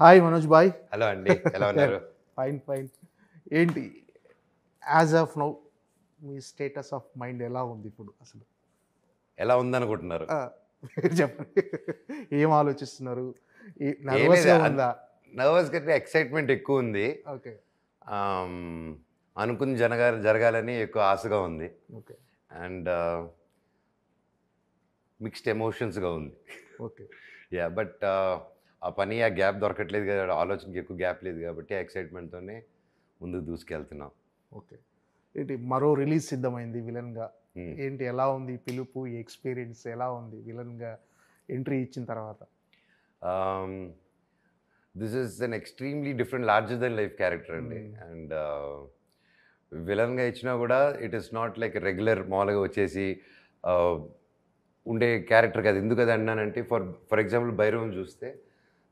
Hi Manoj bye. Hello అండి, ఎలా ఉన్నారు? Fine fine. ఏంటి యాజ్ ఆఫ్ నౌ మీ స్టేటస్ ఆఫ్ మైండ్ ఎలా ఉంది ఇప్పుడు అసలు? ఎలా ఉందనుకుంటున్నారు? ఆ, మీరు చెప్పండి. ఏం ఆలోచిస్తున్నారు? ఏం నర్వస్గా లేదు, ఉందా? నర్వస్ కంటే ఎక్సైట్మెంట్ ఎక్కువ ఉంది. ఓకే ఆమ్, అనుకుంది జరగాలని ఎక్కువ ఆశగా ఉంది. ఓకే అండ్ మిక్స్డ్ ఎమోషన్స్గా ఉంది. ఓకే యా, బట్ ఆ పని ఆ గ్యాప్ దొరకట్లేదు కదా, ఆలోచనకి ఎక్కువ గ్యాప్ లేదు కాబట్టి ఆ ఎక్సైట్మెంట్తోనే ముందుకు దూసుకెళ్తున్నాం. ఓకే. ఏంటి మరో రిలీజ్ సిద్ధమైంది విలన్గా. Hmm. ఏంటి ఎలా ఉంది పిలుపు, ఈ ఎక్స్పీరియన్స్ ఎలా ఉంది విలన్గా ఎంట్రీ ఇచ్చిన తర్వాత? This is an extremely different larger than life character అండి. అండ్ విలన్గా ఇచ్చినా కూడా it is not like regular మామూలుగా వచ్చేసి ఉండే క్యారెక్టర్ కాదు. ఎందుకు అది అన్నానంటే, ఫర్ ఎగ్జాంపుల్ భైరవం చూస్తే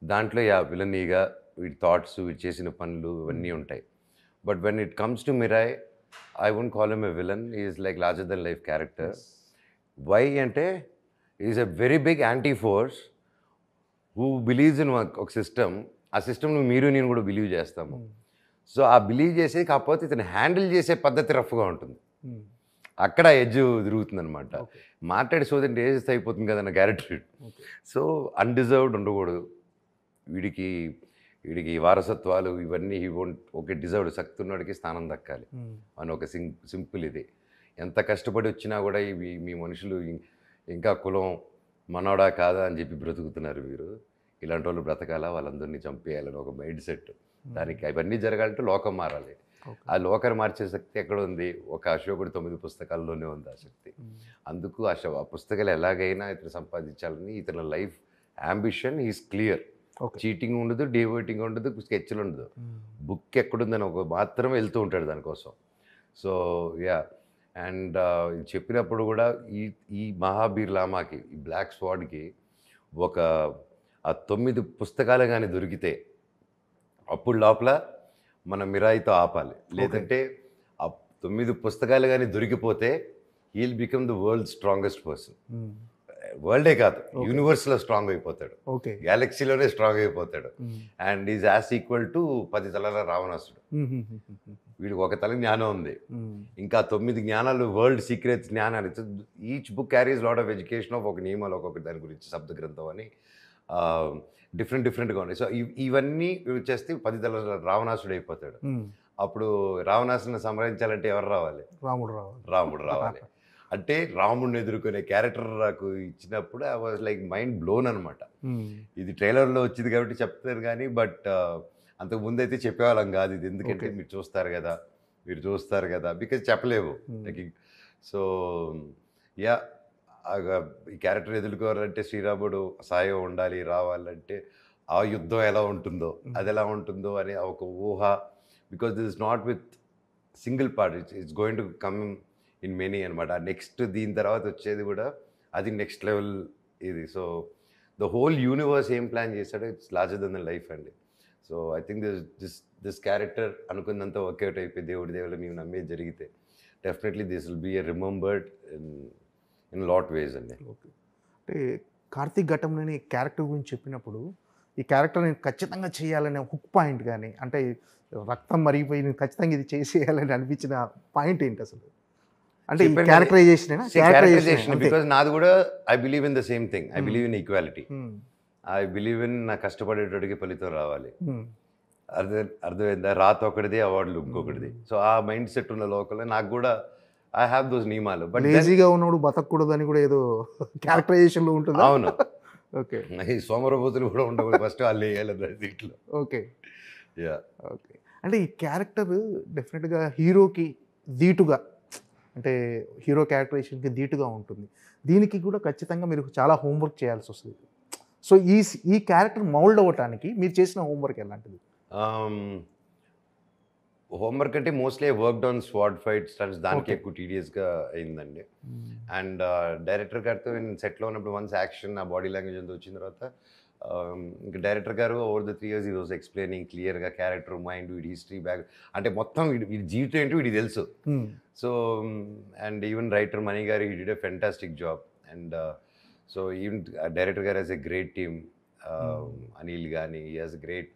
దాంట్లో విలనీగా వీడి థాట్స్, వీడు చేసిన పనులు ఇవన్నీ ఉంటాయి. But when it comes to Mirai, I won't call him a villain. Is like larger than life character. Why అంటే is a very big anti force who believes in ఒక సిస్టమ్. ఆ సిస్టమ్ను మీరు నేను కూడా బిలీవ్ చేస్తాము. సో ఆ బిలీవ్ చేసే కాకపోతే ఇతను హ్యాండిల్ చేసే పద్ధతి రఫ్గా ఉంటుంది. అక్కడ ఎడ్జ్ తిరుగుతుంది అనమాట. మాట్లాడి సోదంటే ఏజ్ అయిపోతుంది కదన్న క్యారెక్టర్. సో అన్డిజర్వ్డ్ ఉండకూడదు. వీడికి వీడికి వారసత్వాలు ఇవన్నీ ఓకే, డిజర్వ్డ్, శక్తి ఉన్నవాడికి స్థానం దక్కాలి అని ఒక సింపుల్ ఇది. ఎంత కష్టపడి వచ్చినా కూడా ఇవి మీ మనుషులు ఇంకా కులం మనోడా కాదా అని చెప్పి బ్రతుకుతున్నారు. వీరు ఇలాంటి వాళ్ళు బ్రతకాలా, వాళ్ళందరినీ చంపేయాలని ఒక మైండ్ సెట్. దానికి అవన్నీ జరగాలంటే లోకం మారాలి. ఆ లోకాన్ని మార్చే శక్తి ఎక్కడ ఉంది? ఒక అశోకుడు 9 పుస్తకాల్లోనే ఉంది ఆ శక్తి. అందుకు ఆ పుస్తకాలు ఎలాగైనా ఇతను సంపాదించాలని ఇతని life ambition is clear. Cheating ఉండదు, డివోటింగ్ ఉండదు, స్కెచ్లు ఉండదు. బుక్ ఎక్కడుందని ఒక మాత్రమే వెళ్తూ ఉంటాడు దానికోసం. సో యా, అండ్ చెప్పినప్పుడు కూడా ఈ మహాబీర్ లామాకి, ఈ బ్లాక్ స్వాడ్కి ఆ 9 పుస్తకాలు కానీ దొరికితే అప్పుడు లోపల మన మిరాయితో ఆపాలి. లేదంటే ఆ 9 పుస్తకాలు కానీ దొరికిపోతే he'll become the world strongest person. వరల్డే కాదు, యూనివర్స్లో స్ట్రాంగ్ అయిపోతాడు, గ్యాలక్సీలోనే స్ట్రాంగ్ అయిపోతాడు. And is as equal to 10 తలల రావణాసుడు. వీడికి ఒక తల జ్ఞానం ఉంది, ఇంకా 9 జ్ఞానాలు, వరల్డ్ సీక్రెట్ జ్ఞానాలు. Each book carries lot of education of ఒక నియమాలు, ఒక్కొక్క దాని గురించి శబ్ద గ్రంథం అని డిఫరెంట్గా ఉన్నాయి. సో ఇవన్నీ వచ్చేస్తే 10 తలల రావణాసుడు అయిపోతాడు. అప్పుడు రావణాసుని సంహరించాలంటే ఎవరు రావాలి? రాముడు రావాలి. అంటే రాముడిని ఎదుర్కొనే క్యారెక్టర్ నాకు ఇచ్చినప్పుడు I was like mind blown అనమాట. ఇది ట్రైలర్లో వచ్చింది కాబట్టి చెప్తారు కానీ, బట్ అంతకు ముందు అయితే చెప్పేవాళ్ళం కాదు ఇది. ఎందుకంటే మీరు చూస్తారు కదా బికాజ్ చెప్పలేవు. సో యా, ఈ క్యారెక్టర్ ఎదుర్కోవాలంటే శ్రీరాముడు సాయం ఉండాలి, రావాలంటే ఆ యుద్ధం ఎలా ఉంటుందో, అది ఎలా ఉంటుందో అనే ఒక ఊహ. Because this is not with single part, it's going to come in many అనమాట. నెక్స్ట్ దీని తర్వాత వచ్చేది కూడా అది నెక్స్ట్ లెవెల్ ఇది. సో ద హోల్ యూనివర్స్ ఏం ప్లాన్ చేశాడో it's larger than the life అండి. So I think this character అనుకున్నంత వర్కౌట్ అయిపోయి దేవుడి దేవుళ్ళు మేము నమ్మేది జరిగితే definitely this will be remembered in lot ways అండి. ఓకే. అంటే కార్తీక్ ఘటంలోని క్యారెక్టర్ గురించి చెప్పినప్పుడు ఈ క్యారెక్టర్ నేను ఖచ్చితంగా చేయాలనే హుక్ పాయింట్ కానీ, అంటే రక్తం మరిగిపోయి నేను ఖచ్చితంగా ఇది చేసేయాలని అనిపించిన పాయింట్ ఏంటి అసలు? అంటే క్యారెక్టరైజేషన్. బికాజ్ నాది కూడా I believe in the same thing. I believe in equality. I believe in నా కష్టపడేటోడికి ఫలితం రావాలి. అర్థమైందా? రాత ఒకటిది, అవార్డులు ఇంకొకటిది. సో ఆ మైండ్ సెట్ ఉన్న లోకల్లో నాకు కూడా ఐ హ్యావ్ దోస్ నియమాలు. బట్ ఈజీగా ఉన్నప్పుడు బతకూడదు అని కూడా ఏదో క్యారెక్టరైజేషన్లో ఉంటుంది. అవును. ఓకే. ఈ సోమరభూతులు కూడా ఉండకూడదు, ఫస్ట్ వాళ్ళు వేయాలి దీంట్లో. Okay yeah. ఓకే. అంటే ఈ క్యారెక్టర్ డెఫినెట్గా హీరోకి ధీటుగా, అంటే హీరో క్యారెక్టరైజేషన్కి ధీటుగా ఉంటుంది. దీనికి కూడా ఖచ్చితంగా మీరు చాలా హోంవర్క్ చేయాల్సి వస్తుంది. సో ఈ క్యారెక్టర్ మౌల్డ్ అవ్వటానికి మీరు చేసిన హోంవర్క్ ఎలాంటిది? హోంవర్క్ అంటే mostly work on sword fight stunts, దానికి ఎక్కువ టీడియస్గా అయిందండి. అండ్ డైరెక్టర్ గారితో నేను సెట్లో ఉన్నప్పుడు వన్స్ యాక్షన్, ఆ బాడీ లాంగ్వేజ్ అంతా వచ్చిన తర్వాత ఇంకా డైరెక్టర్ గారు ఓవర్ ద 3 years ఈ రోజు ఎక్స్ప్లెయినింగ్ క్లియర్గా క్యారెక్టర్, మైండ్, వీడి హిస్టరీ, బ్యాక్, అంటే మొత్తం వీడి జీవితం ఏంటో వీడికి తెలుసు. So and even writer Mani గారు, he did a fantastic job. And so even director గారు has a great team. Anil కానీ he has great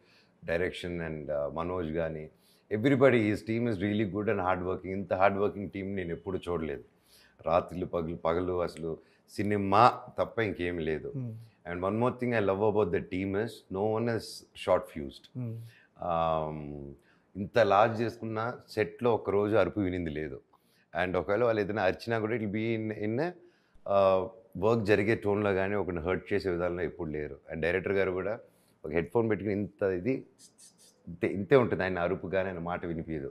direction and Manoj కానీ everybody is team is really good and hard working. ఇంత hard working team నేను ఎప్పుడు చూడలేదు. రాత్రులు పగలు అసలు సినిమా తప్ప ఇంకేమీ లేదు. And one more thing I love about the team is no one is short fused. ఇంత లార్జ్ చేసుకున్న సెట్లో ఒకరోజు అరుపు వినింది లేదు. అండ్ ఒకవేళ వాళ్ళు ఏదైనా అరిచినా కూడా ఇట్ బీ ఇన్ వర్క్ జరిగే టోన్లో కానీ ఒకరిని హర్ట్ చేసే విధానంలో ఎప్పుడు లేరు. అండ్ డైరెక్టర్ గారు కూడా ఒక హెడ్ ఫోన్ పెట్టుకుని ఇంత ఇది ఇంతే ఉంటుంది. ఆయన అరుపు కానీ ఆయన మాట వినిపించదు.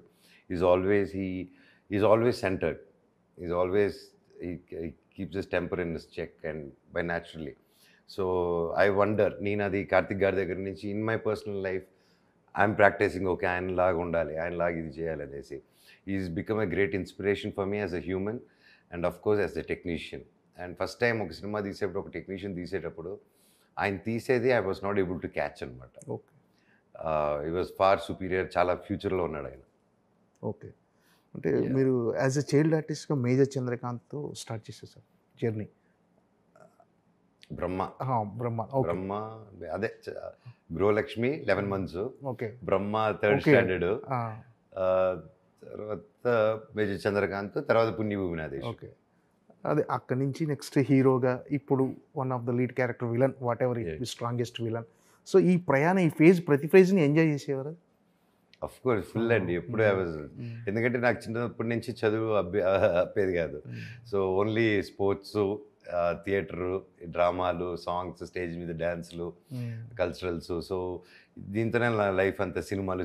Is always centred. Is always keeps his temper in his check and by naturally. So I wonder, నేను అది కార్తిక్ గారి దగ్గర నుంచి in my personal life I'm practising okay ఆయనలాగా ఉండాలి, ఆయనలాగా ఇది చేయాలనేసి. Is become a great inspiration for me as a human and of course as a technician. And first time ఒక సినిమా తీసేటప్పుడు ఒక టెక్నీషియన్ తీసేటప్పుడు ఆయన తీసేది I was not able to catch అనమాట. ఓకే, ఈ వాజ్ ఫార్ సుపీరియర్. చాలా ఫ్యూచర్లో ఉన్నాడు ఆయన. ఓకే. అంటే మీరు యాజ్ ఎ చైల్డ్ ఆర్టిస్ట్గా మేజర్ చంద్రకాంత్తో స్టార్ట్ చేసేసారు జర్నీ. బ్రహ్మ బ్రహ్మ అదే గృహలక్ష్మి 11 months, ఓకే, బ్రహ్మ 3rd standard, తర్వాత మేజర్ చంద్రకాంత్, తర్వాత పుణ్యభూమి నాదేశ్. ఓకే, అదే అక్కడి నుంచి నెక్స్ట్ హీరోగా ఇప్పుడు one of the lead character villain, what ever it strongest villain. So ఈ ప్రయాణం, ఈ ప్రతి ఫేజ్ని ఎంజాయ్ చేసేవారు? అఫ్ కోర్స్ ఫుల్ అండి. ఎప్పుడు ఐ వాజ్, ఎందుకంటే నాకు చిన్నప్పటి నుంచి చదువు అప్పేది కాదు. సో ఓన్లీ స్పోర్ట్స్, థియేటరు, డ్రామాలు, సాంగ్స్, స్టేజ్ మీద డ్యాన్స్లు, కల్చరల్స్. సో దీంతోనే నా లైఫ్ అంతా సినిమాలు.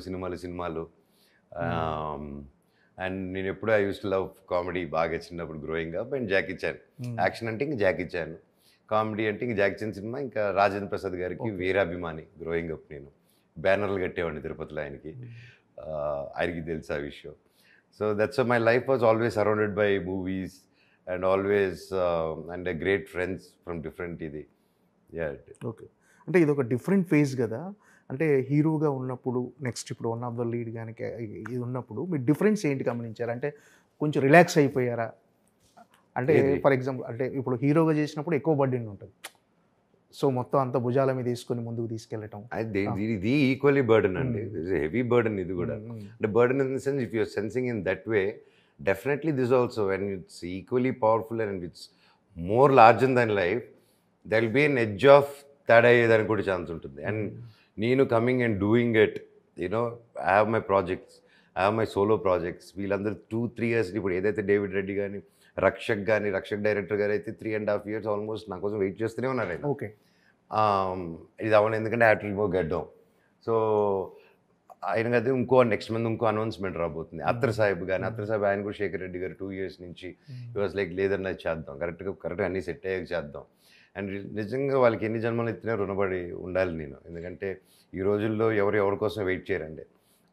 అండ్ నేను ఎప్పుడు I use to love comedy బాగా చిన్నప్పుడు growing up. And Jackie Chan, action అంటే ఇంక జాకీ చాన్, కామెడీ అంటే ఇంక జాకీ చాన్ సినిమా, ఇంకా రాజేంద్ర ప్రసాద్ గారికి వీరాభిమాని గ్రోయింగ్ అప్. నేను బ్యానర్లు కట్టేవాడిని తిరుపతిలో ఆయనకి, ఆయనకి తెలుసు ఆ విషయం. So that's my life was always surrounded by movies and always and great friends from different ఇది. ఓకే, అంటే ఇది ఒక డిఫరెంట్ ఫేజ్ కదా. అంటే హీరోగా ఉన్నప్పుడు, నెక్స్ట్ ఇప్పుడు వన్ ఆఫ్ ద లీడ్ కానీ ఇది ఉన్నప్పుడు మీ డిఫరెన్స్ ఏంటి గమనించారు? అంటే కొంచెం రిలాక్స్ అయిపోయారా? అంటే ఫర్ ఎగ్జాంపుల్, అంటే ఇప్పుడు హీరోగా చేసినప్పుడు ఎక్కువ బర్డెన్ ఉంటుంది, సో మొత్తం అంత భుజాల మీద తీసుకొని ముందుకు తీసుకెళ్ళటం. ఇది ఈక్వల్లీ బర్డెన్ అండి, హెవీ బర్డెన్ ఇది కూడా. అంటే burden in the sense, if you're sensing in that way, definitely this also when it's equally powerful and it's more larger than life, there will be an edge of తేడా అయ్యేదానికి కూడా chance ఉంటుంది. And నేను coming and doing it, you know, I have my projects, I have my solo projects. వీళ్ళందరూ 2-3 years ఇప్పుడు ఏదైతే David Reddy కానీ, Rakshak director గారు అయితే 3.5 years ఆల్మోస్ట్ నా కోసం వెయిట్ చేస్తూనే ఉన్నారు ఆయన. ఓకే, ఇది అవ్వను ఎందుకంటే ఐ హావ్ టు రిమూవ్ గడ్డం. సో ఆయన కదా ఇంకో నెక్స్ట్ మంత్ ఇంకో అనౌన్స్మెంట్ రాబోతుంది. అత్తర్ సాహిబ్ ఆయన కూడా శేఖర్ రెడ్డి గారు 2 years నుంచి ఈ వాజ్ లైక్ లేదన్నా చేద్దాం, కరెక్ట్గా అన్నీ సెట్ అయ్యాక చేద్దాం. అండ్ నిజంగా వాళ్ళకి ఎన్ని జన్మలు ఎత్తినా రుణపడి ఉండాలి నేను, ఎందుకంటే ఈ రోజుల్లో ఎవరి కోసం వెయిట్ చేయరండి.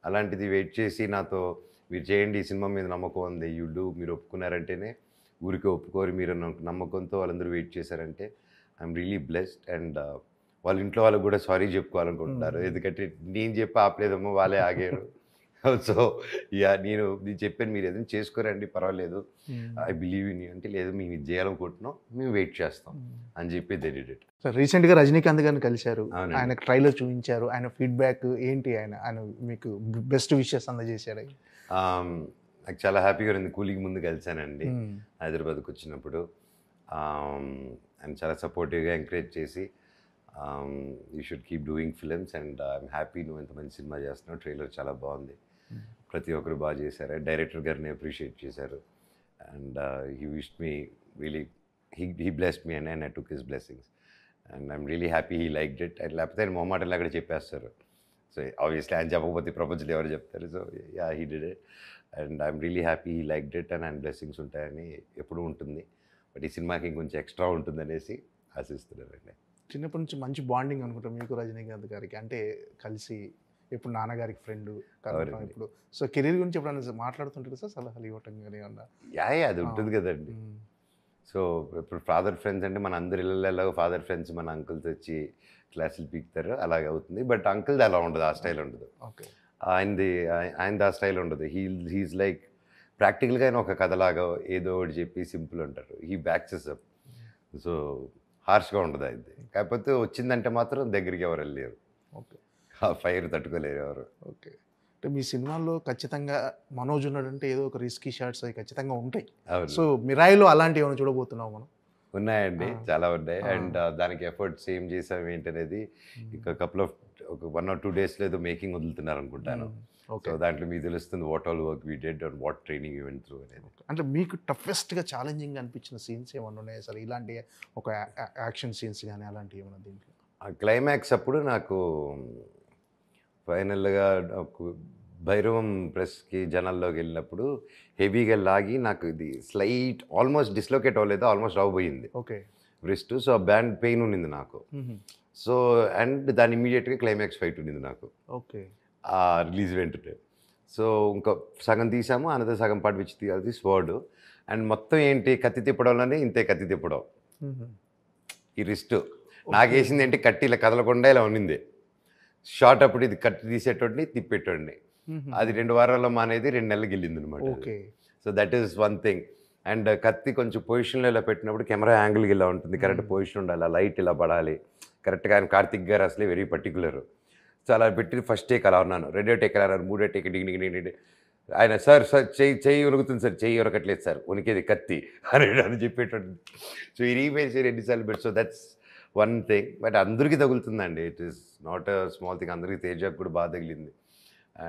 అలాంటిది వెయిట్ చేసి నాతో మీరు చేయండి, ఈ సినిమా మీద నమ్మకం ఉంది, మీరు ఒప్పుకున్నారంటేనే, ఊరికే ఒప్పుకోరు, మీరు నమ్మకంతో వాళ్ళందరూ వెయిట్ చేశారంటే ఐఎమ్ రియలీ బ్లెస్డ్. అండ్ వాళ్ళ ఇంట్లో వాళ్ళకి కూడా సారీ చెప్పుకోవాలనుకుంటున్నారు, ఎందుకంటే నేను చెప్పి ఆపలేదమ్మో, వాళ్ళే ఆగారు. సో నేను చెప్పాను, మీరు ఏదైనా చేసుకోరండి పర్వాలేదు, ఐ బిలీవ్ ఇన్ యూ అంటే, లేదు మేము ఇది చేయాలనుకుంటున్నాం, మేము వెయిట్ చేస్తాం అని చెప్పి దే డిడ్ ఇట్. సార్ రీసెంట్గా రజనీకాంత్ గారిని కలిశారు, ఆయన ట్రైలర్ చూపించారు, ఆయన ఫీడ్బ్యాక్ ఏంటి? ఆయన మీకు బెస్ట్ విషెస్ అందజేశారు? నాకు చాలా హ్యాపీగా ఉంది. కూలికి ముందు కలిశానండి హైదరాబాద్కి వచ్చినప్పుడు. ఆయన చాలా సపోర్టివ్గా ఎంకరేజ్ చేసి, you should keep doing films and I'm happy నువ్వు ఎంత మంచి సినిమా చేస్తున్నావు, ట్రైలర్ చాలా బాగుంది, ప్రతి ఒక్కరు బాగా చేశారు. డైరెక్టర్ గారిని అప్రిషియేట్ చేశారు. And he wished me really, he blessed me and I took his blessings and I'm really happy he liked it. And లేకపోతే ఆయన మొహమాటంలో అక్కడ చెప్పేస్తారు. సో ఆబ్వియస్లీ ఆయన చెప్పకపోతే ప్రపంచంలో ఎవరు చెప్తారు. So yeah, he did it and I'm really happy he liked it. And ఆయన బ్లెస్సింగ్స్ ఉంటాయని ఎప్పుడూ ఉంటుంది, బట్ ఈ సినిమాకి ఇంకొంచెం ఎక్స్ట్రా ఉంటుందనేసి ఆశిస్తున్నారండి. చిన్నప్పటి నుంచి మంచి బాండింగ్ అనుకుంటా మీకు రజనీకాంత్ గారికి, అంటే కలిసి ఎప్పుడు నాన్నగారికి ఫ్రెండ్ ఇప్పుడు. సో కెరీర్ గురించి ఎప్పుడన్నా మాట్లాడుతుంటారు సార్, సలహాలు ఇవ్వటం కానీ ఏమన్నా? అది ఉంటుంది కదండి. సో ఇప్పుడు ఫాదర్ ఫ్రెండ్స్ అంటే మన అందరి ఇళ్ళలో ఫాదర్ ఫ్రెండ్స్ మన అంకుల్స్ వచ్చి క్లాసులు పీకుతారు, అలాగే అవుతుంది. బట్ అంకుల్ది అలా ఉండదు, ఆ స్టైల్ ఉండదు. ఓకే, ఆయనది ఆ స్టైల్ ఉండదు. హీఈస్ లైక్ ప్రాక్టికల్గా ఆయన ఒక కథలాగా ఏదో ఒకటి చెప్పి సింపుల్ ఉంటారు. He బ్యాక్సెస్ up. సో హార్ష్గా ఉండదు అది. కాకపోతే వచ్చిందంటే మాత్రం దగ్గరికి ఎవరు వెళ్ళలేరు. ఓకే. ఆ ఫైర్ తట్టుకోలేరు ఎవరు. ఓకే. అంటే మీ సినిమాల్లో ఖచ్చితంగా మనోజ్ ఉన్నాడంటే ఏదో ఒక రిస్కీ షాట్స్ అవి ఖచ్చితంగా ఉంటాయి. సో అవును, మిరాయిలో అలాంటివి ఏమైనా చూడబోతున్నాం మనం? ఉన్నాయండి, ఆ. చాలా ఉన్నాయి. ఆ. అండ్ దానికి ఎఫర్ట్స్ ఏం చేసాం ఏంటనేది ఇంకా కపుల్ ఆఫ్ ఒక 1 or 2 డేస్లో ఏదో మేకింగ్ వదులుతున్నారు అనుకుంటాను. ఓకే. సో దాంట్లో మీకు తెలుస్తుంది what all work we did and what training you went through అనేది. అంటే మీకు టఫెస్ట్గా ఛాలెంజింగ్ అనిపించిన సీన్స్ ఏమన్నా ఉన్నాయా సార్? ఇలాంటి ఒక యాక్షన్ సీన్స్ కానీ అలాంటివి ఏమన్నా దీంట్లో? ఆ క్లైమాక్స్ అప్పుడు నాకు ఫైనల్గా భైరవం ప్రెస్కి జనాల్లోకి వెళ్ళినప్పుడు హెవీగా లాగి నాకు ఇది స్లైట్ ఆల్మోస్ట్ డిస్లోకేట్ అవ్వలేదు, ఆల్మోస్ట్ అవ్వబోయింది ఓకే. రిస్ట్. సో ఆ బ్యాండ్ పెయిన్ ఉన్నింది నాకు. సో అండ్ దాని ఇమీడియట్గా క్లైమాక్స్ ఫైట్ ఉన్నింది నాకు ఓకే. ఆ రిలీజ్ వెంటనే. సో ఇంకా సగం తీసాము, అనదర్ సగం పాటు విచ్చి తీయాలి స్వర్డ్. అండ్ మొత్తం ఏంటి కత్తి తిప్పడంలోనే ఇంతే కత్తి తిప్పడం. ఈ రిస్ట్ నాకు వేసింది ఏంటి, కట్టి ఇలా కదలకుండా ఇలా ఉన్నింది. షార్ట్ అప్పుడు ఇది కట్టి తీసేటోడిని తిప్పేటోడిని. అది 2 వారాల్లో మానేది 2 నెలలకు వెళ్ళింది అనమాట. Okay. So that is one thing. And కత్తి కొంచెం పొజిషన్లో ఇలా పెట్టినప్పుడు కెమెరా యాంగిల్కి ఇలా ఉంటుంది, కరెక్ట్ పొజిషన్ ఉండాలి, లైట్ ఇలా పడాలి కరెక్ట్గా. ఆయన కార్తిక్ గారు అసలే వెరీ పర్టికులర్. సో అలా పెట్టి ఫస్ట్ టేక్ అలా ఉన్నాను, 2వ టేక్ అలా అన్నారు, 3వ టేక్ డింగ్ ఆయన సార్ చెయ్యి ఉనుకుతుంది సార్, చెయ్యి ఉనకట్లేదు సార్, ఉనికేది కత్తి అని చెప్పేటట్టు. సో ఈ రీమేజ్ ఎన్నిసార్లు పెట్టి. So that's one thing. But అందరికీ తగులుతుందండి, it is not a small thing. అందరికీ తేజకు కూడా బాగా తగిలింది,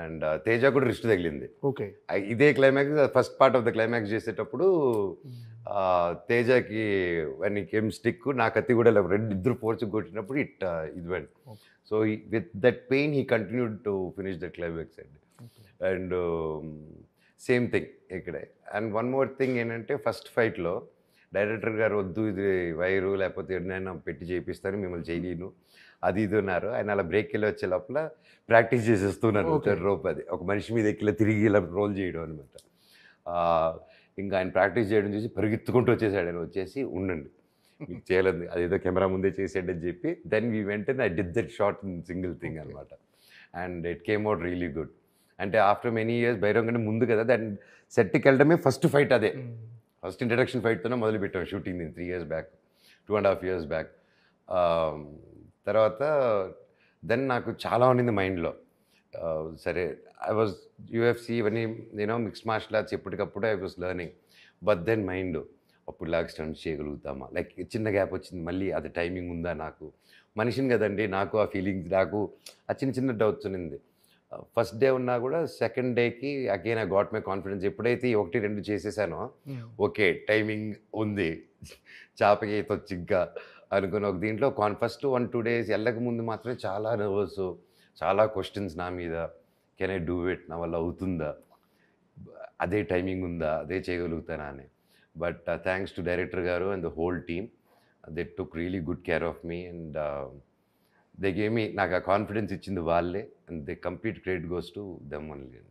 అండ్ తేజ కూడా రిస్ట్ తగిలింది. ఓకే. ఇదే climax first part of the climax చేసేటప్పుడు తేజకి వన్ కేమ్ స్టిక్, నా కత్తి కూడా ఇద్దరు ఫోర్స్ కొట్టినప్పుడు ఇది vent. So with that pain he continued to finish the climax అండి. అండ్ సేమ్ థింగ్ ఇక్కడే. అండ్ వన్ మోర్ థింగ్ ఏంటంటే ఫస్ట్ ఫైట్లో డైరెక్టర్ గారు వద్దు ఇది వైరు లేకపోతే ఎన్నైనా పెట్టి చేయిస్తాను, మిమ్మల్ని చేయలేను అది ఇది ఉన్నారు. ఆయన అలా బ్రేక్ వెళ్ళి వచ్చే లోపల ప్రాక్టీస్ చేసేస్తున్నాను రోప్. అది ఒక మనిషి మీద ఎక్కిలా తిరిగి ఇలా రోల్ చేయడం అనమాట. ఇంకా ఆయన ప్రాక్టీస్ చేయడం చూసి పరిగెత్తుకుంటూ వచ్చేసాడు. ఆయన వచ్చేసి ఉండండి మీకు చేయలేదు, అదేదో కెమెరా ముందే చేసాడు అని చెప్పి then we went I did that short in single thing అనమాట. And it came out really good. అంటే ఆఫ్టర్ మెనీ ఇయర్స్ భైరవం కంటే ముందు కదా, దాని సెట్కి వెళ్ళడమే ఫస్ట్ ఫైట్ అదే. ఫస్ట్ ఇంట్రడక్షన్ ఫైట్తోనే మొదలుపెట్టాం shooting 3 years back, 2.5 years back. తర్వాత దెన్ నాకు చాలా ఉన్నింది మైండ్లో. సరే ఐ వాజ్ యూఎఫ్సి ఇవన్నీ మిక్స్డ్ మార్షల్ ఆర్ట్స్ ఎప్పటికప్పుడు I was learning. But then mind అప్పుడు లాగా స్టంట్స్ చేయగలుగుతామా, లైక్ చిన్న గ్యాప్ వచ్చింది, మళ్ళీ అది టైమింగ్ ఉందా, నాకు మనిషిని కదండి, నాకు ఆ ఫీలింగ్స్, నాకు ఆ చిన్న డౌట్స్ ఉన్నింది. ఫస్ట్ డే ఉన్నా కూడా సెకండ్ డేకి again I got my confidence. ఎప్పుడైతే 1-2 చేసేసానో ఓకే టైమింగ్ ఉంది, చాపకి తొచ్చిగ్గా అనుకుని ఒక దీంట్లో ఫస్ట్ 1-2 days వెళ్ళక ముందు మాత్రమే చాలా నర్వస్, చాలా క్వశ్చన్స్ నా మీద. కెన్ ఐ డూ ఇట్, నా వల్ల అవుతుందా, అదే టైమింగ్ ఉందా, అదే చేయగలుగుతానా అని. బట్ థ్యాంక్స్ టు డైరెక్టర్ గారు and the whole team, they took really good care of me and they gave me, నాకు ఆ కాన్ఫిడెన్స్ ఇచ్చింది వాళ్ళే. And they complete credit goes to them only అండి.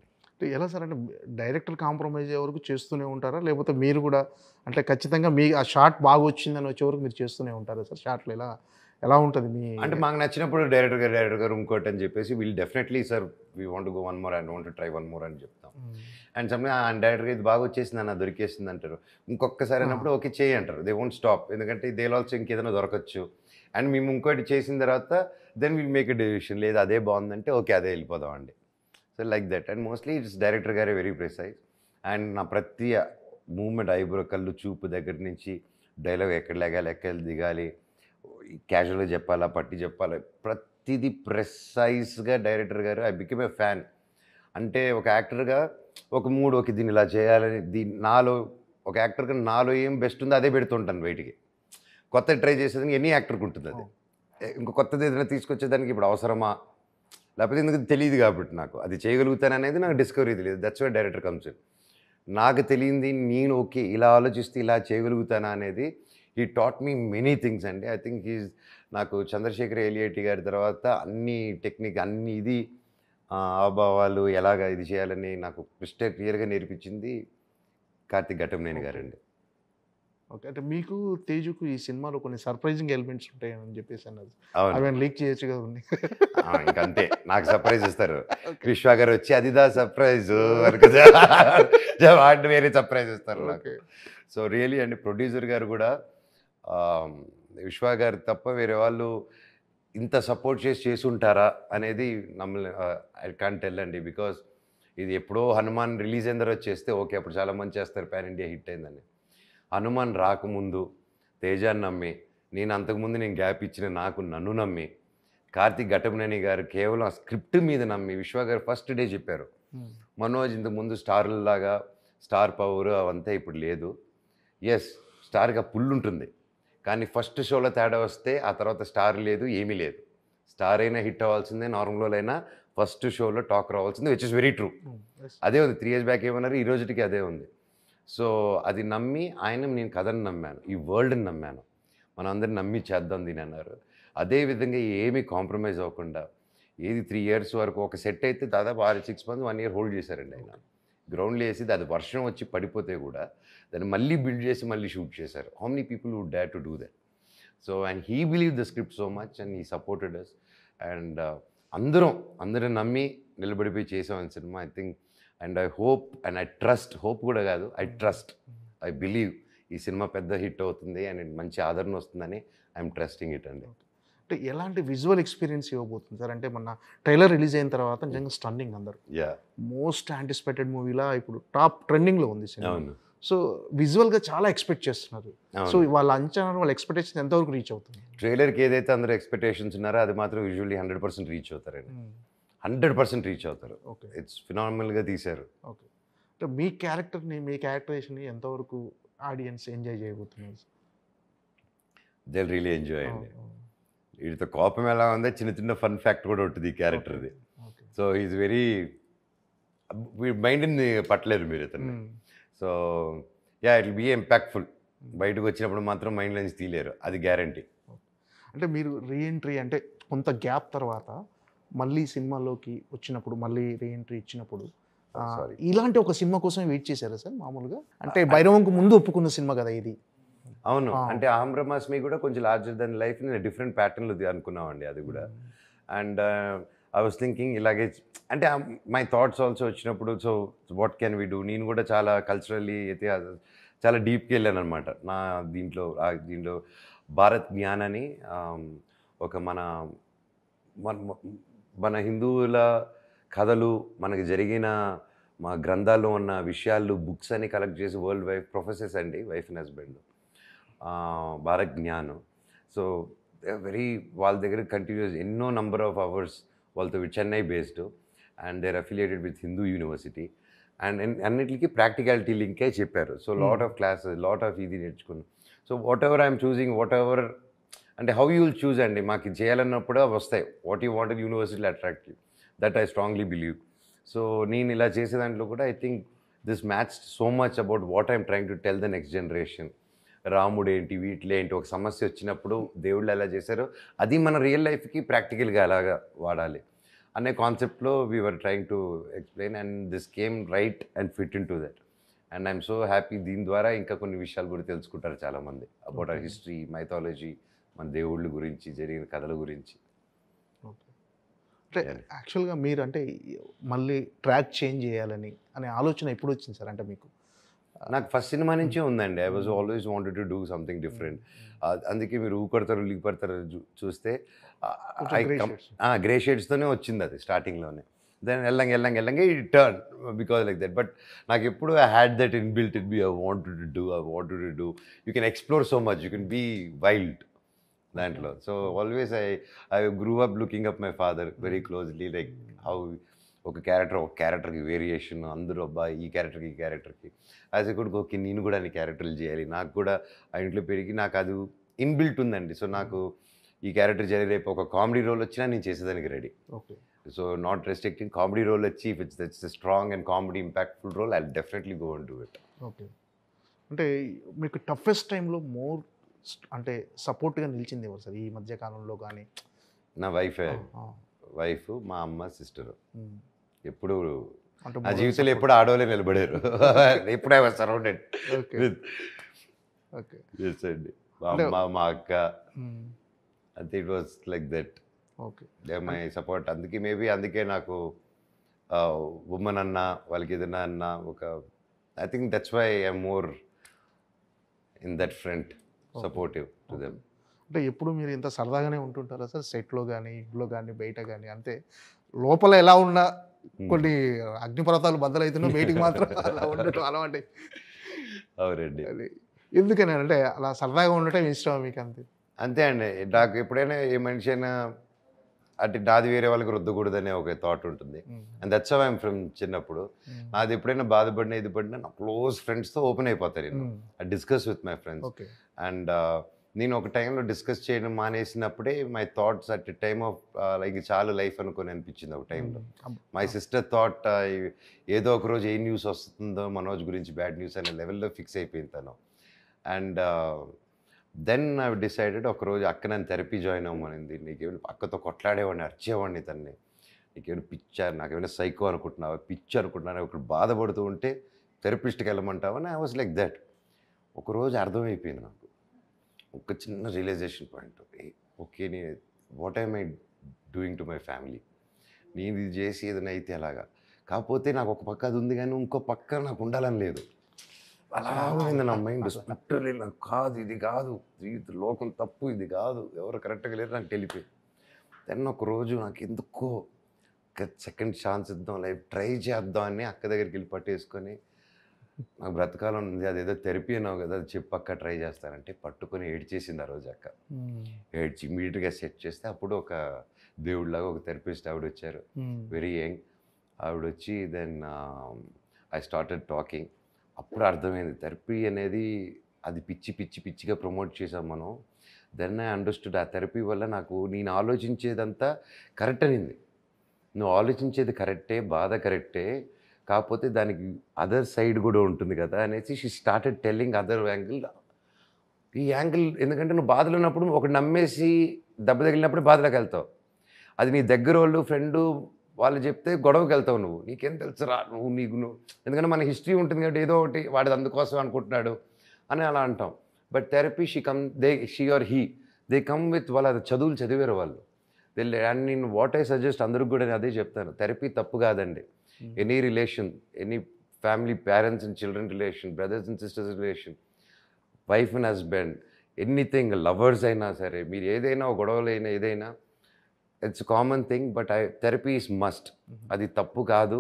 ఎలా సార్? అంటే డైరెక్టర్ కాంప్రమైజ్ అయ్యే వరకు చేస్తూనే ఉంటారా, లేకపోతే మీరు కూడా అంటే ఖచ్చితంగా మీ ఆ షాట్ బాగా వచ్చిందని వచ్చే వరకు మీరు చేస్తూనే ఉంటారా సార్? షాట్లు ఎలా ఉంటుంది మీ అంటే మాకు నచ్చినప్పుడు డైరెక్టర్ గారు ఇంకోటి అని చెప్పేసి వీళ్ళు definitely sir we want go 1 more and want try 1 more అని చెప్తాం. అండ్ సమ్టైమ్స్ డైరెక్టర్ ఇది బాగా వచ్చేసింది అన్న, దొరికేసింది అంటారు. ఇంకొకసారి అన్నప్పుడు ఓకే చేయి అంటారు. దే వోంట్ స్టాప్, ఎందుకంటే దే ఆల్సో ఇంకేదైనా దొరకచ్చు. అండ్ మేము ఇంకోటి చేసిన తర్వాత then will make a decision, లేదా అదే బాగుందంటే ఓకే అదే వెళ్ళిపోదాం అండి. So like that. And mostly it's director గారే వెరీ ప్రిసైజ్. అండ్ నా ప్రతి మూమెంట్, ఐబ్రో, కళ్ళు, చూపు దగ్గర నుంచి డైలాగ్ ఎక్కడ లేగాలి, ఎక్కడ దిగాలి, క్యాజువల్గా చెప్పాలా, పట్టి చెప్పాలా, ప్రతిదీ ప్రిసైజ్గా డైరెక్టర్ గారు. I become a fan. అంటే ఒక యాక్టర్గా ఒక మూడు, ఓకే దీన్ని ఇలా చేయాలని, నాలో ఒక యాక్టర్గా నాలో ఏం బెస్ట్ ఉందో అదే పెడుతుంటాను బయటికి. కొత్త ట్రై చేసేదానికి ఎనీ యాక్టర్కి ఉంటుంది అది. ఇంకో కొత్తది ఏదైనా తీసుకొచ్చేదానికి ఇప్పుడు అవసరమా, లేకపోతే ఎందుకు తెలియదు కాబట్టి నాకు అది చేయగలుగుతాననేది నాకు డిస్కవరీ తెలియదు. That's why director comes in. నాకు తెలియంది నేను ఓకే ఇలా ఆలోచిస్తే ఇలా చేయగలుగుతానా అనేది he taught me many things అండి. ఐ థింక్ హీజ్ నాకు చంద్రశేఖర్ ఎలియేటి గారి తర్వాత అన్ని టెక్నిక్, అన్ని ఇది ఆభావాలు ఎలాగ ఇది చేయాలని నాకు క్రిస్టల్ క్లియర్గా నేర్పించింది కార్తిక్ ఘట్టమనేని గారండి. ఓకే. అంటే మీకు తేజుకు ఈ సినిమాలో కొన్ని సర్ప్రైజింగ్ ఎలిమెంట్స్ ఉంటాయని చెప్పేసి అన్నది, అవును, అవి లీక్ చేయొచ్చు కదా ఉంది. ఇంకంతే నాకు సర్ప్రైజ్ ఇస్తారు. విశ్వ గారు వచ్చి అదిదా సర్ప్రైజ్ వాటిని వేరే సర్ప్రైజ్ ఇస్తారు నాకు. సో రియలీ అండి ప్రొడ్యూసర్ గారు కూడా విశ్వ గారు తప్ప వేరే వాళ్ళు ఇంత సపోర్ట్ చేసి ఉంటారా అనేది నమ్మలే. ఐ కాంట్ టెల్ అండి. బికాస్ ఇది ఎప్పుడో హనుమాన్ రిలీజ్ అయిన తర్వాత చేస్తే ఓకే, అప్పుడు చాలామంది చేస్తారు పాన్ ఇండియా హిట్ అయిందని. హనుమాన్ రాకముందు తేజాన్ని నమ్మి, నేను అంతకుముందు నేను గ్యాప్ ఇచ్చిన నన్ను నమ్మి, కార్తీక్ ఘటమనేని గారు కేవలం ఆ స్క్రిప్ట్ మీద నమ్మి విశ్వ గారు ఫస్ట్ డే చెప్పారు, మనోజ్ ఇంతకుముందు స్టార్లాగా స్టార్ పవర్ అవంతా ఇప్పుడు లేదు. ఎస్, స్టార్గా పుల్ ఉంటుంది, కానీ ఫస్ట్ షోలో తేడా వస్తే ఆ తర్వాత స్టార్ లేదు, ఏమీ లేదు. స్టార్ అయినా హిట్ అవ్వాల్సిందే, నార్మల్ అయినా ఫస్ట్ షోలో టాక్ రావాల్సిందే, విచ్ ఇస్ వెరీ ట్రూ. అదే ఉంది 3 years బ్యాక్ ఏమన్నారు, ఈ రోజుకి అదే ఉంది. సో అది నమ్మి ఆయన నేను కథను నమ్మాను, ఈ వరల్డ్ని నమ్మాను, మనం అందరిని నమ్మి చేద్దాం దీని అన్నారు. అదేవిధంగా ఏమీ కాంప్రమైజ్ అవ్వకుండా ఏది 3 years వరకు ఒక సెట్ అయితే దాదాపు 6 months 1 year హోల్డ్ చేశారండి ఆయన. గ్రౌండ్లో వేసి అది వర్షం వచ్చి పడిపోతే కూడా దాన్ని మళ్ళీ బిల్డ్ చేసి మళ్ళీ షూట్ చేశారు. How many people would dare to do that? So and he believe the script so much and he supported us. And అందరం నమ్మి నిలబడిపోయి చేసాం ఈ సినిమా. I think and I hope and I trust, hope కూడా కాదు, I trust, I believe ఈ cinema పెద్ద హిట్ అవుతుంది అండ్ మంచి ఆదరణ వస్తుందని ఐఎమ్ ట్రస్టింగ్ ఇట్ అండి. అంటే ఎలాంటి విజువల్ ఎక్స్పీరియన్స్ ఇవ్వబోతుంది సార్? అంటే మొన్న ట్రైలర్ రిలీజ్ అయిన తర్వాత నిజంగా స్టన్నింగ్, అందరు మోస్ట్ యాంటిసిపేటెడ్ మూవీలా ఇప్పుడు టాప్ ట్రెండింగ్లో ఉంది సినిమా. అవును. సో విజువల్గా చాలా ఎక్స్పెక్ట్ చేస్తున్నారు. సో వాళ్ళ అంచనా, వాళ్ళ ఎక్స్పెక్టేషన్ ఎంతవరకు రీచ్ అవుతుంది? ట్రైలర్కి ఏదైతే అందరూ ఎక్స్పెక్టేషన్స్ ఉన్నారో అది మాత్రం యూజువల్లీ 100% రీచ్ అవుతారండి. 100% రీచ్ అవుతారు. ఓకే, ఇట్స్ ఫినామినల్గా తీశారు. ఓకే. అంటే మీ క్యారెక్టర్ని, మీ క్యారెక్టరైజేషన్ని ఎంతవరకు ఆడియన్స్ ఎంజాయ్ చేయబోతున్నారు? దే రియలీ ఎంజాయ్ అండి. వీటితో కోపం ఎలా ఉందో చిన్న ఫన్ ఫ్యాక్ట్ కూడా ఉంటుంది ఈ క్యారెక్టర్ది. సో ఈజ్ వెరీ మైండ్ని పట్టలేరు మీరు ఇతన్ని. So yeah, it will be impactful. బయటకు వచ్చినప్పుడు మాత్రం మైండ్ నుంచి తీయలేరు, అది గ్యారంటీ. అంటే మీరు రీఎంట్రీ అంటే కొంత గ్యాప్ తర్వాత మళ్ళీ సినిమాలోకి వచ్చినప్పుడు, మళ్ళీ రీఎంట్రీ ఇచ్చినప్పుడు ఇలాంటి ఒక సినిమా కోసం వెయిట్ చేశారా సార్ మామూలుగా? అంటే భైరవంకు ముందు ఒప్పుకున్న సినిమా కదా ఇది. అవును, అంటే అహం బ్రహ్మాస్మి కూడా కొంచెం లార్జర్ దెన్ లైఫ్ డిఫరెంట్ ప్యాటర్న్లో అనుకున్నామండి అది కూడా. అండ్ ఐ వాస్ థింకింగ్ ఇలాగే, అంటే మై థాట్స్ ఆల్సో వచ్చినప్పుడు, so what can we do. నేను కూడా చాలా కల్చరల్లీ అయితే చాలా డీప్కి వెళ్ళాను అనమాట నా దీంట్లో. భారత్ జ్ఞాన్ అని ఒక మన హిందువుల కథలు, మనకి జరిగిన మా గ్రంథాల్లో ఉన్న విషయాలు, బుక్స్ అని కలెక్ట్ చేసి వరల్డ్ వైడ్ ప్రొఫెసర్స్ అండి, wife and husband, Bharat Gyan. So వాళ్ళ దగ్గర కంటిన్యూస్ ఎన్నో నంబర్ ఆఫ్ అవర్స్ వాళ్ళతో Chennai based and they're affiliated with Hindu university. And అన్నిటికీ ప్రాక్టికాలిటీ లింకే చెప్పారు. So lot of classes, lot of ఇది నేర్చుకున్నాను. So whatever I'm choosing, whatever అంటే హౌ యూ విల్ చూజ్ అండి, మాకు ఇది చేయాలన్నప్పుడు అవి వస్తాయి. వాట్ యూ వాంటెడ్ యూనివర్సిటీలో attract you, that I strongly believe. So నేను ఇలా చేసే దాంట్లో కూడా I think this match so much about what I'm trying to tell the next generation. రాముడు ఏంటి, వీటిలో ఏంటి, ఒక సమస్య వచ్చినప్పుడు దేవుళ్ళు ఎలా చేశారో అది మన రియల్ లైఫ్కి ప్రాక్టికల్గా అలాగా వాడాలి అనే కాన్సెప్ట్లో we're trying to explain. And this came right and fit into that. And I'm so happy. దీని ద్వారా ఇంకా కొన్ని విషయాలు కూడా తెలుసుకుంటారు చాలామంది అబౌట్ అవర్ హిస్టరీ, మైథాలజీ, మన దేవుళ్ళ గురించి, జరిగిన కథల గురించి. అంటే యాక్చువల్గా మీరు అంటే మళ్ళీ ట్రాక్ చేంజ్ చేయాలని అనే ఆలోచన ఎప్పుడు వచ్చింది సార్? అంటే మీకు నాకు ఫస్ట్ సినిమా నుంచే ఉందండి. I was always wanted to do something different. అందుకే మీరు ఊకొడతారు లీగపడతారు చూస్తే గ్రే షేడ్స్తోనే వచ్చింది అది స్టార్టింగ్లోనే. దెన్ ఎల్లంగా it turn because like that. But నాకు ఎప్పుడు I had that inbuilt it be I wanted to do. You can explore so much, you can be wild దాంట్లో. So always I grew up looking up my father very closely, like how ఒక క్యారెక్టర్కి variation, అందరూ అబ్బాయి ఈ క్యారెక్టర్కి as a కొడుకు okay నేను కూడా అన్ని క్యారెక్టర్లు చేయాలి. నాకు కూడా ఆ ఇంట్లో పెరిగి నాకు అది ఇన్బిల్ట్ ఉందండి. సో నాకు ఈ క్యారెక్టర్ చేయాలి, రేపు ఒక కామెడీ రోల్ వచ్చినా నేను చేసేదానికి ready. Okay. So not restricting, comedy role వచ్చి if it's strong and comedy impactful role I definitely go and do it. Okay. అంటే మీకు టఫెస్ట్ టైంలో మోర్ అంటే సపోర్ట్గా నిలిచింది ఎవరు సార్ ఈ మధ్య కాలంలో? కానీ నా వైఫ్, మా అమ్మ, సిస్టరు. ఎప్పుడు నా జీవితంలో ఎప్పుడు ఆడవాళ్ళే నిలబడారు. ఎప్పుడు ఐ వాజ్ సరౌండెడ్ విత్ అండి మా అమ్మ, మా అక్క. అంతే, it was like that. Okay, my support. అందుకే నాకు ఉమెన్ అన్నా, వాళ్ళకి ఏదైనా అన్నా ఒక I think that's why I'm more in that front supportive to them. అంటే ఎప్పుడు మీరు ఇంత సరదాగానే ఉంటుంటారా సార్? సెట్‌లో గానీ, ఇంట్లో గానీ, బయట గానీ అంతే లోపల ఎలా ఉన్నా కొన్ని అగ్నిపర్వతాలు బద్దలైతున్నా బయటికి మాత్రం అలా ఉండటం అలవాటే. అవునండి. అది ఎందుకని అంటే అలా సరదాగా ఉండటం ఇష్టమా మీకంతే? అంతే అండి. నాకు ఎప్పుడైనా ఏ మనిషి అయినా అంటే నాది వేరే వాళ్ళకి రుద్దకూడదనే ఒక థాట్ ఉంటుంది. హ్మ్. And that's how I am from చిన్నప్పుడు. హ్మ్. నాది ఎప్పుడైనా బాధపడినా, ఇది పడినా నా క్లోజ్ ఫ్రెండ్స్‌తో ఓపెన్ అయిపోతా నేను. Hmm. I discuss with my friends. Okay. And నేను ఒక టైంలో డిస్కస్ చేయడం మానేసినప్పుడే my thoughts at a time of like చాలు లైఫ్ అనుకోని అనిపించింది ఒక టైంలో. హ్మ్. మై సిస్టర్ థాట్ ఏదో ఒక రోజు ఏ న్యూస్ వస్తుందో మనోజ్ గురించి బ్యాడ్ న్యూస్ అనే లెవెల్‌లో ఫిక్స్ అయిపోయింది తను. అండ్ దెన్ ఐ డిసైడెడ్ ఒకరోజు అక్క నన్ను థెరపీ జాయిన్ అవ్వమనింది. నీకేమైనా అక్కతో కొట్లాడేవాడిని, అరిచేవాడిని తనని. నీకేమైనా పిచ్చా? నాకేమైనా సైకో అనుకుంటున్నావా? పిచ్చి అనుకుంటున్నావా? ఒకడు బాధపడుతూ ఉంటే థెరపిస్ట్‌కి వెళ్ళమంటావా? అని ఐ వాస్ లైక్ దట్. ఒకరోజు అర్థమైపోయింది నాకు. ఒక చిన్న realisation point. Okay. What am I doing to my family? నేను ఇది చేసి ఏదైనా అయితే ఎలాగా? కాకపోతే నాకు ఒక పక్క అది ఉంది కానీ ఇంకో పక్క నాకు ఉండాలని లేదు. అలా ఉంది నా మైండ్. స్ప్లిట్టర్లీ నాకు కాదు, ఇది కాదు, లోకం తప్పు, ఇది కాదు, ఎవరు కరెక్ట్గా లేరు, నాకు తెలిపోయింది. దెన్ ఒకరోజు నాకు ఎందుకో సెకండ్ ఛాన్స్ ఇద్దాం, లైఫ్ ట్రై చేద్దాం అని అక్క దగ్గరికి వెళ్ళి పట్టేసుకొని, నాకు బ్రతకాలని ఉంది, అదేదో థెరపీ అన్నావు కదా, అది చెప్పు అక్క, ట్రై చేస్తానంటే పట్టుకొని ఏడ్చేసింది ఆ రోజు అక్క. ఏడ్చి ఇమీడియట్గా సెట్ చేస్తే అప్పుడు ఒక దేవుడిలాగా ఒక థెరపిస్ట్ ఆవిడ వచ్చారు, వెరీ యంగ్. ఆవిడ వచ్చి దెన్ ఐ స్టార్టెడ్ టాకింగ్. అప్పుడు అర్థమైంది థెరపీ అనేది అది పిచ్చిగా ప్రమోట్ చేసాం మనం. దెన్ ఐ అండర్స్టూడ్ ఆ థెరపీ వల్ల నాకు నేను ఆలోచించేదంతా కరెక్ట్ అనింది. నువ్వు ఆలోచించేది కరెక్టే, బాధ కరెక్టే, కాకపోతే దానికి అదర్ సైడ్ కూడా ఉంటుంది కదా అనేసి she started telling other angle. ఈ యాంగిల్ ఎందుకంటే నువ్వు బాధలో ఉన్నప్పుడు ఒకటి నమ్మేసి దెబ్బ తగిలినప్పుడు బాధలోకి వెళ్తావు. అది నీ దగ్గరోళ్ళు, ఫ్రెండు వాళ్ళు చెప్తే గొడవకెళ్తావు నువ్వు. నీకేం తెలుసురా నువ్వు ఎందుకంటే మన హిస్టరీ ఉంటుంది కాబట్టి ఏదో ఒకటి వాడిది అందుకోసం అనుకుంటున్నాడు అని అలా అంటాం. But therapy she or he they come with వాళ్ళ చదువులు చదివారు వాళ్ళు. అండ్ నేను వాట్ ఐ సజెస్ట్ అందరికి కూడా నేను అదే చెప్తాను. థెరపీ తప్పు కాదండి. Any relation, any family, parents and children relation, brothers and sisters relation, wife and husband, anything, lovers అయినా సరే, మీరు ఏదైనా గొడవలైనా ఏదైనా it's common thing. But therapy is must. అది తప్పు కాదు,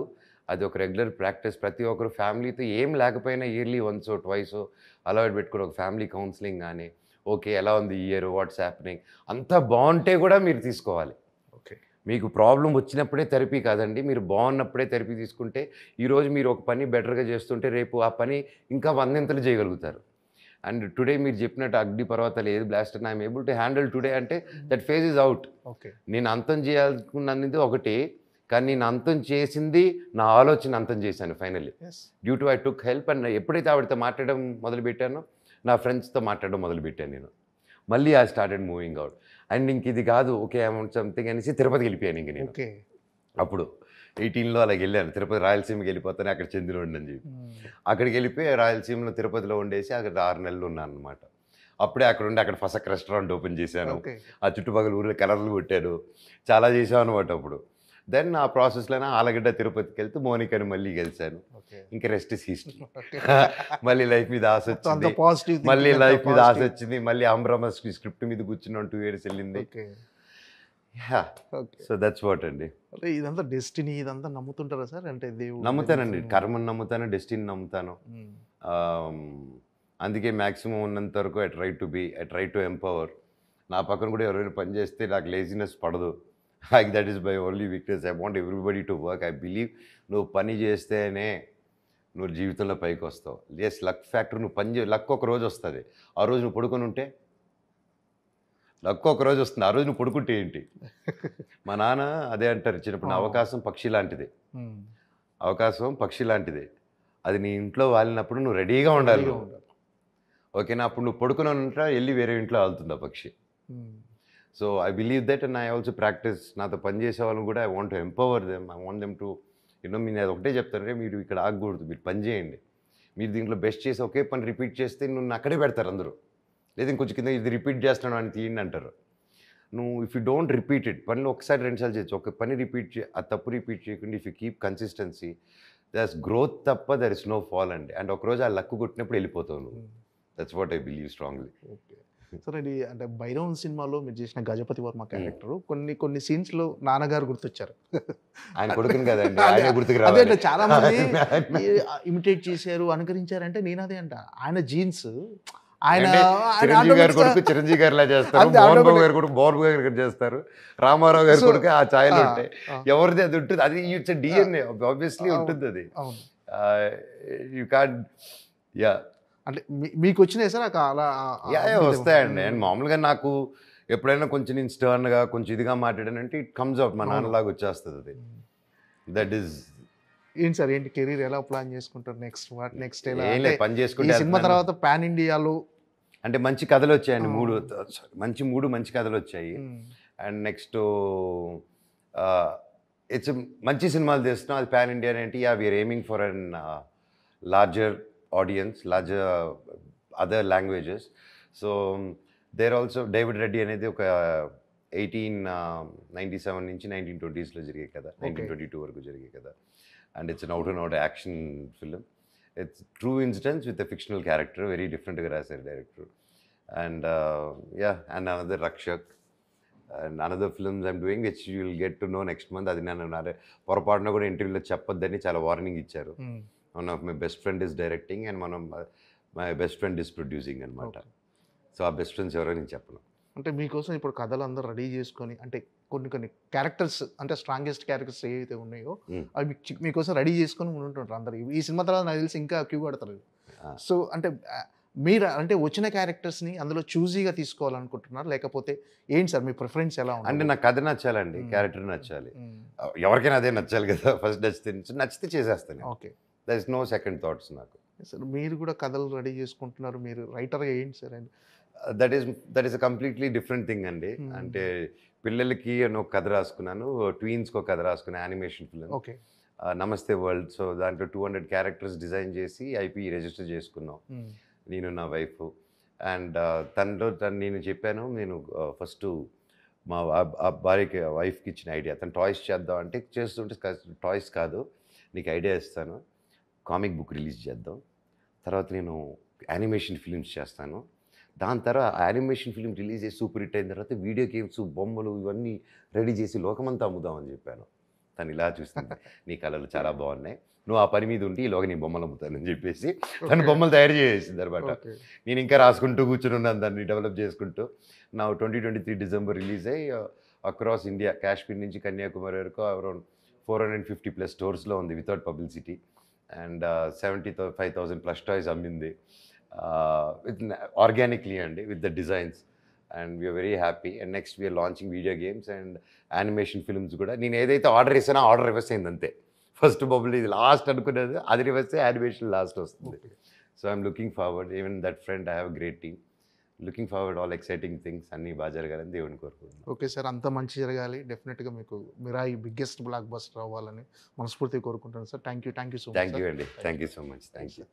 అది ఒక రెగ్యులర్ ప్రాక్టీస్. ప్రతి ఒక్కరు ఫ్యామిలీతో ఏం లేకపోయినా ఇయర్లీ వన్సో ట్వైసో అలవాటు పెట్టుకుని ఒక ఫ్యామిలీ కౌన్సిలింగ్ కానీ, ఓకే ఎలా ఉంది ఈ ఇయర్, వాట్స్ హ్యాపెనింగ్, అంతా బాగుంటే కూడా మీరు తీసుకోవాలి. ఓకే. మీకు ప్రాబ్లం వచ్చినప్పుడే థెరపీ కాదండి, మీరు బాగున్నప్పుడే థెరపీ తీసుకుంటే ఈరోజు మీరు ఒక పని బెటర్గా చేస్తుంటే రేపు ఆ పని ఇంకా వందింతలు చేయగలుగుతారు. అండ్ టుడే మీరు చెప్పినట్టు అగ్ని పర్వతాలు ఏది బ్లాస్ట్ అని I'm able to handle today అంటే that phase is out. Okay. నేను అంతం చేయాలనుకున్నది ఒకటి, కానీ నేను అంతం చేసింది నా ఆలోచన అంతం చేశాను finally. Due to I took help. And ఎప్పుడైతే ఆవిడతో మాట్లాడడం మొదలుపెట్టానో నా ఫ్రెండ్స్తో మాట్లాడడం మొదలుపెట్టాను నేను. మళ్ళీ I started moving out. And ఇంక ఇది కాదు, ఓకే అమౌంట్ సంథింగ్ అనేసి తిరుపతికి వెళ్ళిపోయాను ఇంక నేను. ఓకే. అప్పుడు 18లో అలాగ వెళ్ళాను. తిరుపతి రాయలసీమకి వెళ్ళిపోతాను, అక్కడ చెందినోడిని అని చెప్పి. అక్కడికి వెళ్ళిపోయి రాయలసీమలో తిరుపతిలో ఉండేసి అక్కడ 6 నెలలు ఉన్నాను అనమాట. అప్పుడే అక్కడ ఉండి అక్కడ ఫసక్ రెస్టారెంట్ ఓపెన్ చేశాను. ఆ చుట్టుపక్కల ఊళ్ళో కలర్లు కొట్టాను, చాలా చేసాం అనమాట అప్పుడు. దెన్ ఆ ప్రాసెస్లోనే ఆలగడ్డ తిరుపతికి వెళ్తే మోనికాని మళ్ళీ గెలిచాను. ఇంకా రెస్ట్ ఇస్ హిస్టరీ. మళ్ళీ లైఫ్ మీద ఆశ వచ్చింది, మళ్ళీ అమరమ స్క్రిప్ట్ మీద కూర్చున్నాం, 2 years వెళ్ళింది. సో దట్స్ వాట్ అండి. అంటే ఇదంతా డెస్టినీ ఇదంతా నమ్ముతుంటారా సార్? అంటే దేవుడు నమ్ముతానండి, కర్మను నమ్ముతాను, డెస్టినీ నమ్ముతాను. అందుకే మ్యాక్సిమం ఉన్నంత వరకు ఐ ట్రై టు ఎంపవర్. నా పక్కన కూడా ఎవరైనా పని చేస్తే నాకు లేజినెస్ పడదు. Like that is my only weakness. I want everybody to work. I believe నువ్వు పని చేస్తేనే నువ్వు జీవితంలో పైకి వస్తావు. Yes, luck factor. నువ్వు లక్ ఒక రోజు వస్తుంది, ఆ రోజు నువ్వు పడుకొని ఉంటే లక్ ఒక రోజు వస్తుంది, ఆ రోజు నువ్వు పడుకుంటే ఏంటి? మా నాన్న అదే అంటారు చిన్నప్పుడు, అవకాశం పక్షి లాంటిది. అవకాశం పక్షి లాంటిది, అది నీ ఇంట్లో వాలినప్పుడు నువ్వు రెడీగా ఉండాలి. ఓకేనా? అప్పుడు నువ్వు పడుకుని ఉంటా, వెళ్ళి వేరే ఇంట్లో వాళ్తుంది ఆ పక్షి. So I believe that and I also practice. నాతో పనిచేసే వాళ్ళని కూడా I want to empower them. I want them to నేను అది ఒకటే చెప్తానంటే, మీరు ఇక్కడ ఆగకూడదు, మీరు పని చేయండి. మీరు దీంట్లో బెస్ట్ చేసి ఒకే పని రిపీట్ చేస్తే నువ్వు అక్కడే పెడతారు అందరూ. లేదా ఇంకొంచెం కింద ఇది రిపీట్ చేస్తున్నాను అని తీయండి అంటారు. నువ్వు if you don't repeat it, పనిలో ఒకసారి 2 సార్లు చేయొచ్చు, ఒక పని ఆ తప్పు రిపీట్ చేయకుండా if you keep consistency, that's growth తప్ప దర్ ఇస్ నో ఫాల్ అండి. అండ్ ఒకరోజు ఆ లక్ కొట్టినప్పుడు వెళ్ళిపోతావు నువ్వు. That's what I believe strongly. Okay. సరే ఇది అంటే భైరవన్ సినిమాలో మీరు చేసిన గజపతి వర్మ క్యారెక్టర్ కొన్ని scenes లో నాన్నగారు గుర్తొచ్చారు. ఆయన కొడుకుని కదండి, అదే ఆయనే గుర్తుకు అదే రావాలి. అంటే చాలా మంది ఇమిటేట్ చేశారు, అనుకరించారంటే నేను అదే అంట. ఆయన జీన్స్ ఆయన అంటే చిరంజీవి గారి కొడుకు చిరంజీవి గారిలా చేస్తారు, అంతే, మోహన్ బాబు automatic. గారి కొడుకు మోహన్ బాబు గారు చేస్తారు, రామారావు గారి So, కొడుకు ఆ ఛాయలు ఆ, ఉంటాయి. ఆ. ఎవరిది అది ఉంటుంది, అది ఇట్స్ డిఎన్ఏ ఆబ్వియస్లీ అవును. ఉంటుంది అది. అవును. యూ కాన్ యా అంటే మీకు వచ్చినాయి సార్ అలా వస్తాయండి. అండ్ మామూలుగా నాకు ఎప్పుడైనా కొంచెం నేను స్టర్న్గా కొంచెం ఇదిగా మాట్లాడానంటే ఇట్ కమ్స్ అవుట్, మా నాన్నలాగా వచ్చేస్తుంది అది. దట్ ఈస్ ఏంటి సార్, ఏంటి కెరీర్ ఎలా ప్లాన్ చేసుకుంటారు నెక్స్ట్ ఎలా ఏం లేదు, పని ఈ చేసుకుంటే సినిమా వెళ్తున్నాను. తర్వాత పాన్ ఇండియాలో అంటే మంచి కథలు వచ్చాయండి, మంచి కథలు వచ్చాయి. అండ్ నెక్స్ట్ ఇట్స్ మంచి సినిమాలు తీస్తున్నాం, అది పాన్ ఇండియా ఏంటి, we're aiming for an larger audience, larger other languages. So there also David Reddy అనేది ఒక 1897 నుంచి 1920s జరిగే కదా, 1922 వరకు జరిగే కదా. And it's out and out action film. It's true incidents with a fictional character, very డిఫరెంట్గా రాశారు director. And and another Rakshak and another films I'm doing which you will get to know next month. అది నేను పొరపాటున కూడా ఇంటర్వ్యూలో చెప్పొద్దని చాలా warning ఇచ్చారు. One of my best friend is directing and my best friend is producing అనమాట. So ఆ బెస్ట్ ఫ్రెండ్స్ ఎవరో నేను చెప్పను. అంటే మీకోసం ఇప్పుడు కథలు అందరూ రెడీ చేసుకొని, అంటే కొన్ని క్యారెక్టర్స్, అంటే స్ట్రాంగెస్ట్ క్యారెక్టర్స్ ఏవైతే ఉన్నాయో అవి మీకోసం రెడీ చేసుకొని ఉంటుంటారు అందరు. ఈ సినిమా తర్వాత నాకు తెలిసి ఇంకా క్యూ కడతారు. సో అంటే మీరు అంటే వచ్చిన క్యారెక్టర్స్ని అందులో చూజీగా తీసుకోవాలనుకుంటున్నారు, లేకపోతే ఏంటి సార్ మీ ప్రిఫరెన్స్ ఎలా ఉంది? అంటే నాకు కథ నచ్చాలండి, క్యారెక్టర్ నచ్చాలి, ఎవరికైనా అదే నచ్చాలి కదా. ఫస్ట్ నచ్చితే చేసేస్తాను. Okay, there is no second thoughts నాకు. సార్ మీరు కూడా కథలు రెడీ చేసుకుంటున్నారు, మీరు రైటర్గా ఏంటి sir? And that is a completely different thing అండి. అంటే పిల్లలకి ఒక కథ రాసుకున్నాను, ట్వీన్స్కి ఒక కథ రాసుకున్నాను, యానిమేషన్ ఫిల్మ్ ఓకే, నమస్తే వరల్డ్. సో దాంట్లో 200 క్యారెక్టర్స్ డిజైన్ చేసి ఐపీ రిజిస్టర్ చేసుకున్నాం, నేను నా వైఫ్. అండ్ నేను చెప్పాను, నేను ఫస్ట్ మా భార్యకి వైఫ్కి ఇచ్చిన ఐడియా, తను టాయ్స్ చేద్దాం అంటే చేస్తుంటే టాయ్స్ కాదు, నీకు ఐడియా ఇస్తాను, కామిక్ బుక్ రిలీజ్ చేద్దాం, తర్వాత నేను యానిమేషన్ ఫిలిమ్స్ చేస్తాను, దాని తర్వాత యానిమేషన్ ఫిలిం రిలీజ్ చేసి సూపర్ హిట్ అయిన తర్వాత వీడియో గేమ్స్ బొమ్మలు ఇవన్నీ రెడీ చేసి లోకమంతా అమ్ముదామని చెప్పాను. తను ఇలా చూస్తుంది, నీ కళలు చాలా బాగున్నాయి, నువ్వు ఆ పని మీద ఉండి ఈలోగా నీ బొమ్మలు అమ్ముతానని చెప్పేసి తను బొమ్మలు తయారు చేసేసింది అనమాట. నేను ఇంకా రాసుకుంటూ కూర్చుని ఉన్నాను, దాన్ని డెవలప్ చేసుకుంటూ. నా 2023 డిసెంబర్ రిలీజ్ అయ్యి అక్రాస్ ఇండియా, కాశ్మీర్ నుంచి కన్యాకుమారి వరకు అరౌండ్ 450+ స్టోర్స్లో ఉంది వితౌట్ పబ్లిసిటీ. అండ్ 75,000+ టాయ్స్ అమ్మింది విత్ ఆర్గానిక్లీ అండి, with the designs. And we're very happy. And next we're launching video games and animation films కూడా. నేను ఏదైతే ఆర్డర్ ఇస్తానో ఆర్డర్ రివర్స్ అయింది అంతే. ఫస్ట్ బబుల్ ఇది లాస్ట్ అనుకునేది, అది రివర్స్ యానిమేషన్ లాస్ట్ వస్తుంది. So I'm looking forward, even that friend I have great team, looking forward all exciting things, అన్నీ బాగా జరగాలని దేవుని కోరుకుంటున్నాను. ఓకే సార్, అంత మంచి జరగాలి. డెఫినెట్గా మీకు మిరాయి బిగ్గెస్ట్ బ్లాక్ బస్టర్ అవ్వాలని మనస్ఫూర్తిగా కోరుకుంటాను sir. Thank you so much. Thank you అండి, thank you so much, thank you.